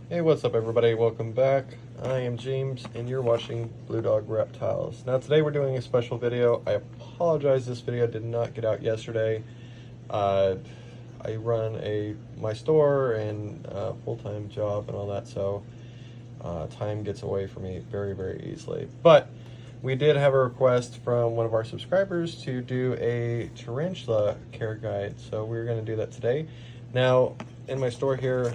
Hey, what's up everybody? Welcome back. I am James and you're watching Blue Dog Reptiles. Now today we're doing a special video. I apologize, this video did not get out yesterday. I run my store and full-time job and all that, so time gets away from me very easily. But we did have a request from one of our subscribers to do a tarantula care guide, so we're going to do that today. Now in my store here,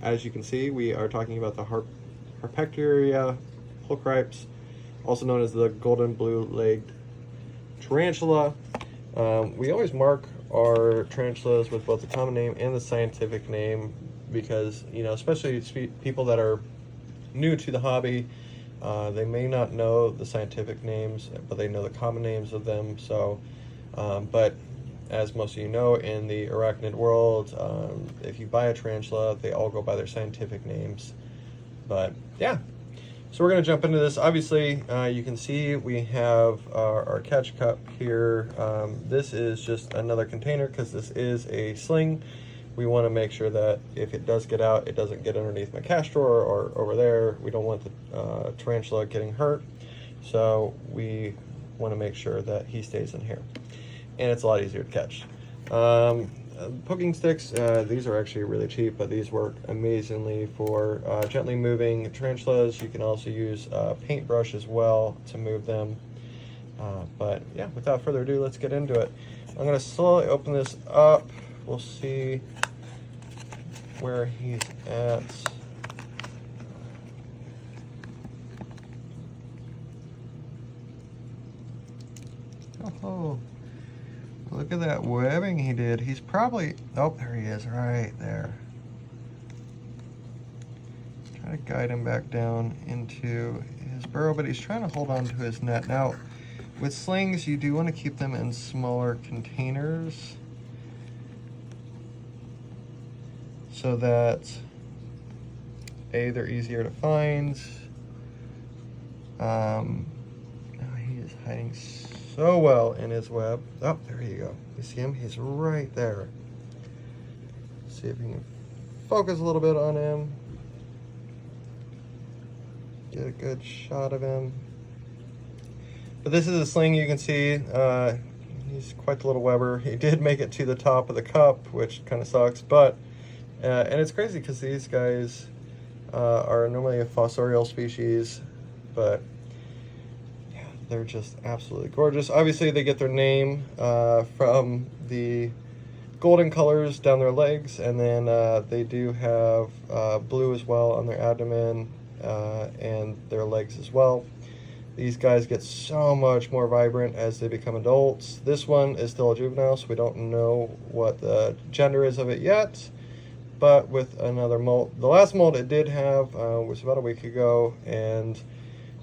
as you can see, we are talking about the Harpactira Pulchripes, also known as the golden blue-legged tarantula. We always mark our tarantulas with both the common name and the scientific name because, you know, especially people that are new to the hobby, they may not know the scientific names, but they know the common names of them. So, but as most of you know, in the arachnid world, if you buy a tarantula, they all go by their scientific names. But yeah, so we're going to jump into this. Obviously, you can see we have our catch cup here. This is just another container because this is a sling. We want to make sure that if it does get out, it doesn't get underneath my cash drawer or over there. We don't want the tarantula getting hurt. So we want to make sure that he stays in here. And it's a lot easier to catch. Poking sticks, these are actually really cheap, but these work amazingly for gently moving tarantulas. You can also use a paintbrush as well to move them. But yeah, without further ado, let's get into it. I'm going to slowly open this up. We'll see where he's at. Oh. Look at that webbing he did. He's probably, oh, there he is, right there. Try to guide him back down into his burrow, but he's trying to hold on to his net. Now, with slings, you do want to keep them in smaller containers so that, A, they're easier to find. He is hiding so well in his web. Oh, there you go. You see him? He's right there. See if we can focus a little bit on him. Get a good shot of him. But this is a sling, you can see. He's quite the little webber. He did make it to the top of the cup, which kind of sucks. But, and it's crazy because these guys are normally a fossorial species, but they're just absolutely gorgeous. Obviously, they get their name from the golden colors down their legs, and then they do have blue as well on their abdomen and their legs as well. These guys get so much more vibrant as they become adults. This one is still a juvenile, so we don't know what the gender is of it yet. But with another molt, the last molt it did have was about a week ago, and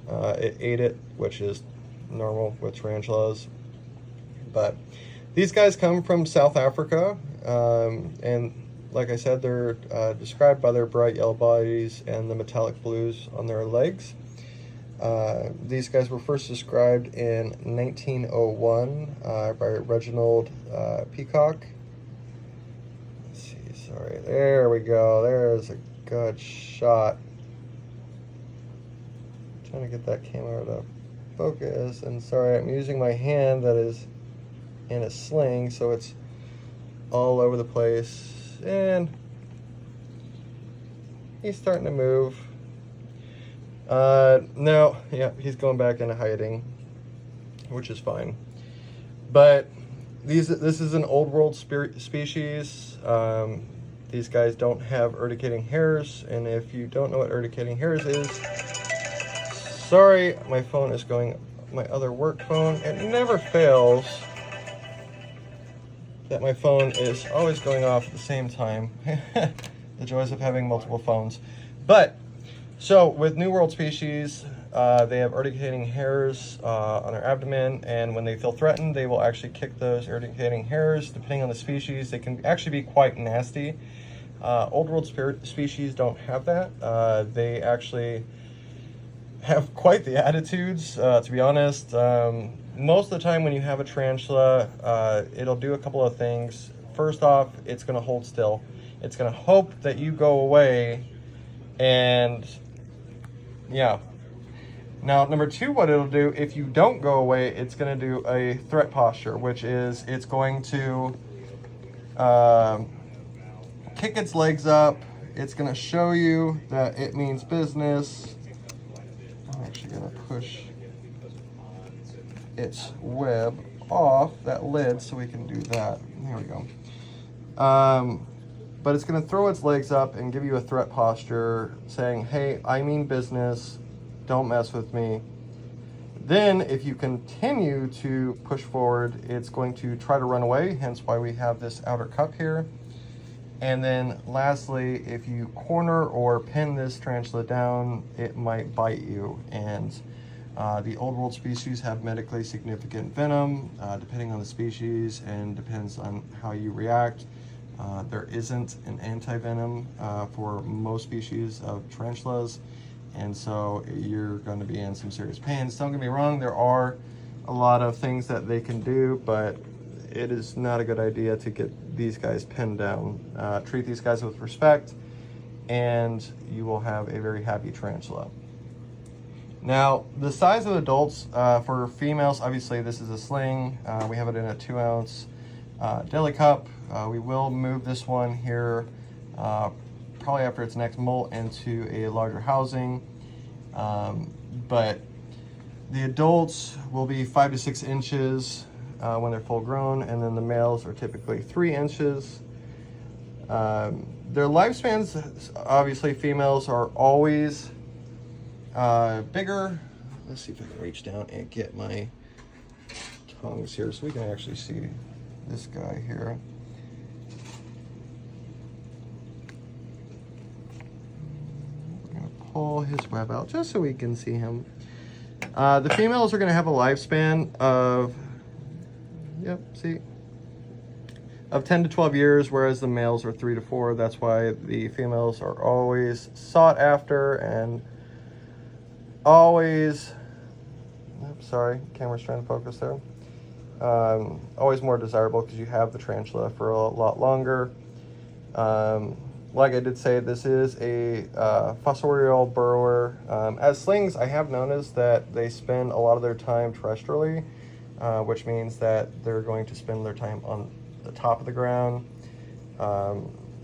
it ate it, which is normal with tarantulas. But these guys come from South Africa, and like I said, they're described by their bright yellow bodies and the metallic blues on their legs. These guys were first described in 1901 by Reginald Peacock. Let's see, sorry, there we go, there's a good shot. Trying to get that camera to focus, and sorry, I'm using my hand that is in a sling, so it's all over the place, and he's starting to move. No, yeah, he's going back into hiding, which is fine. But this is an old world species. These guys don't have urticating hairs, and if you don't know what urticating hairs is, sorry, my phone is going, my other work phone. It never fails that my phone is always going off at the same time. The joys of having multiple phones. But, so with New World species, they have urticating hairs on their abdomen, and when they feel threatened, they will actually kick those urticating hairs. Depending on the species, they can actually be quite nasty. Old World species don't have that. They actually have quite the attitudes, to be honest. Most of the time when you have a tarantula, it'll do a couple of things. First off, it's going to hold still. It's going to hope that you go away, and yeah. Now, number two, what it'll do, if you don't go away, it's going to do a threat posture, which is it's going to kick its legs up. It's going to show you that it means business. I'm actually going to push its web off that lid so we can do that. There we go. But it's going to throw its legs up and give you a threat posture saying, hey, I mean business. Don't mess with me. Then if you continue to push forward, it's going to try to run away, hence why we have this outer cup here. And then lastly, if you corner or pin this tarantula down, it might bite you. And the old world species have medically significant venom, depending on the species and depends on how you react. There isn't an anti-venom for most species of tarantulas. And so you're going to be in some serious pain. Don't get me wrong, there are a lot of things that they can do, but it is not a good idea to get these guys pinned down. Treat these guys with respect, and you will have a very happy tarantula. Now, the size of adults for females, obviously this is a sling. We have it in a 2-ounce deli cup. We will move this one here probably after its next molt into a larger housing. But the adults will be 5 to 6 inches when they're full grown, and then the males are typically 3 inches. Their lifespans, obviously females are always bigger. Let's see if I can reach down and get my tongs here so we can actually see this guy here. Pull his web out just so we can see him. The females are going to have a lifespan of, of 10 to 12 years, whereas the males are 3 to 4. That's why the females are always sought after and always, sorry, camera's trying to focus there. Always more desirable because you have the tarantula for a lot longer. Like I did say, this is a fossorial burrower. As slings, I have noticed that they spend a lot of their time terrestrially, which means that they're going to spend their time on the top of the ground.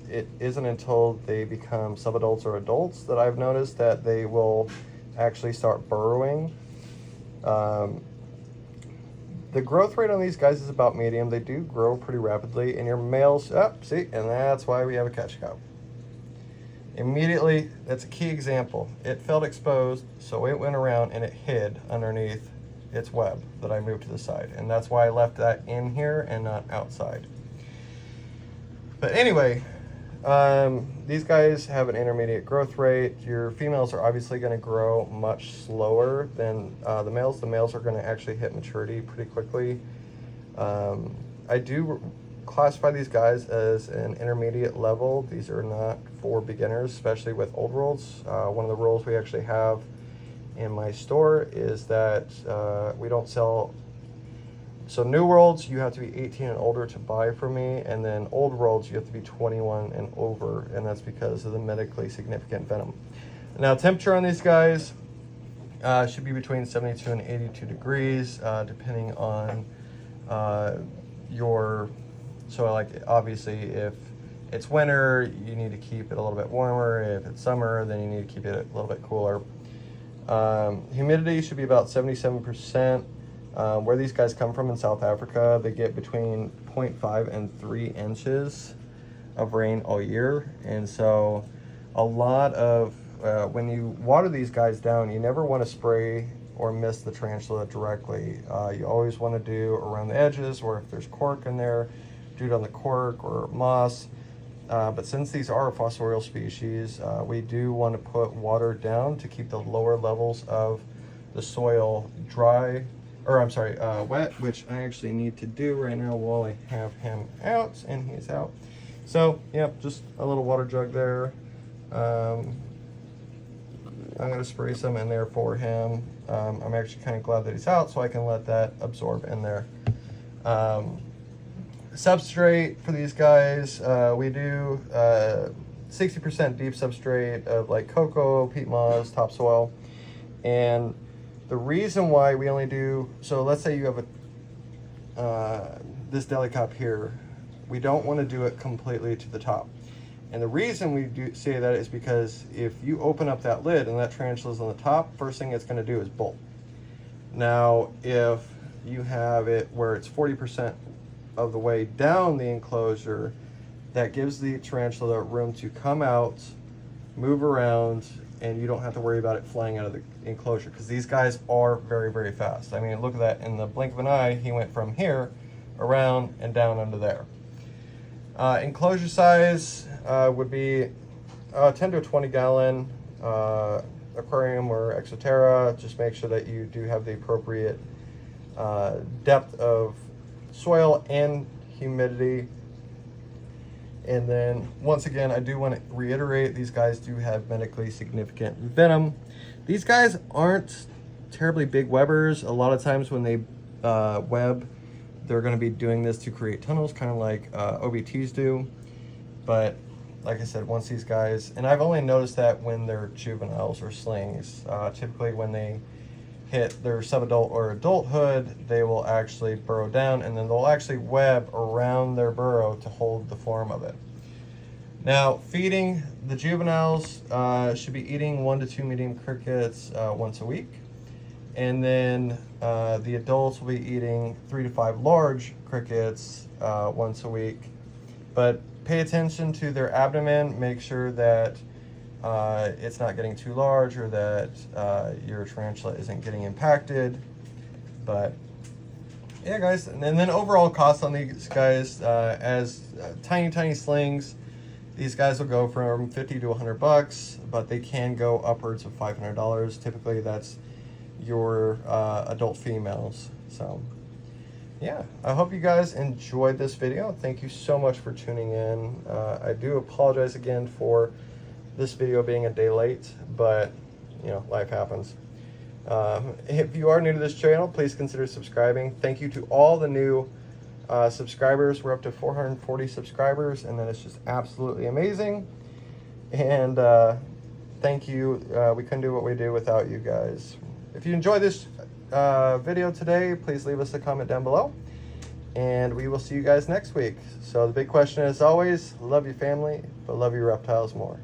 It isn't until they become subadults or adults that I've noticed that they will actually start burrowing. The growth rate on these guys is about medium. They do grow pretty rapidly, and your males, and that's why we have a catch cow. Immediately, that's a key example. It felt exposed, so it went around and it hid underneath its web that I moved to the side. And that's why I left that in here and not outside. But anyway, these guys have an intermediate growth rate. Your females are obviously going to grow much slower than the males. The males are going to actually hit maturity pretty quickly. I do classify these guys as an intermediate level. These are not for beginners, especially with old worlds. One of the rules we actually have in my store is that we don't sell. So new worlds, you have to be 18 and older to buy from me, and then old worlds, you have to be 21 and over, and that's because of the medically significant venom. Now, temperature on these guys should be between 72 and 82 degrees, depending on your. So, like, obviously, if it's winter, you need to keep it a little bit warmer. If it's summer, then you need to keep it a little bit cooler. Humidity should be about 77%. Where these guys come from in South Africa, they get between 0.5 and 3 inches of rain all year. And so a lot of, when you water these guys down, you never want to spray or mist the tarantula directly. You always want to do around the edges, or if there's cork in there, do it on the cork or moss. But since these are a fossorial species, we do want to put water down to keep the lower levels of the soil dry, or I'm sorry, wet, which I actually need to do right now while I have him out, and he's out. So, yeah, just a little water jug there. I'm going to spray some in there for him. I'm actually kind of glad that he's out, so I can let that absorb in there. substrate for these guys, we do 60% deep substrate of like cocoa, peat moss, topsoil. And the reason why we only do, so let's say you have this deli cup here, we don't want to do it completely to the top. And the reason we do say that is because if you open up that lid and that tarantula's on the top, first thing it's going to do is bolt. Now, if you have it where it's 40% of the way down the enclosure, that gives the tarantula room to come out, move around, and you don't have to worry about it flying out of the enclosure, because these guys are very, very fast. I mean, look at that. In the blink of an eye, he went from here around and down under there. Enclosure size would be 10 to a 20 gallon aquarium or exoterra. Just make sure that you do have the appropriate depth of soil and humidity. And then once again, I do want to reiterate, these guys do have medically significant venom. These guys aren't terribly big webbers. A lot of times when they web, they're going to be doing this to create tunnels, kind of like OBTs do. But like I said, once these guys, and I've only noticed that when they're juveniles or slings, typically when they hit their subadult or adulthood, they will actually burrow down, and then they'll actually web around their burrow to hold the form of it. Now, feeding the juveniles should be eating 1 to 2 medium crickets once a week. And then the adults will be eating 3 to 5 large crickets once a week. But pay attention to their abdomen. Make sure that it's not getting too large, or that your tarantula isn't getting impacted. But yeah, guys, and then overall cost on these guys, as tiny slings, these guys will go from 50 to 100 bucks, but they can go upwards of $500. Typically that's your adult females. So yeah, I hope you guys enjoyed this video. Thank you so much for tuning in. I do apologize again for this video being a day late, but you know, life happens. If you are new to this channel, please consider subscribing. Thank you to all the new subscribers. We're up to 440 subscribers, and that is just absolutely amazing. And thank you. We couldn't do what we do without you guys. If you enjoyed this video today, please leave us a comment down below, and we will see you guys next week. So the big question, as always, love your family, but love your reptiles more.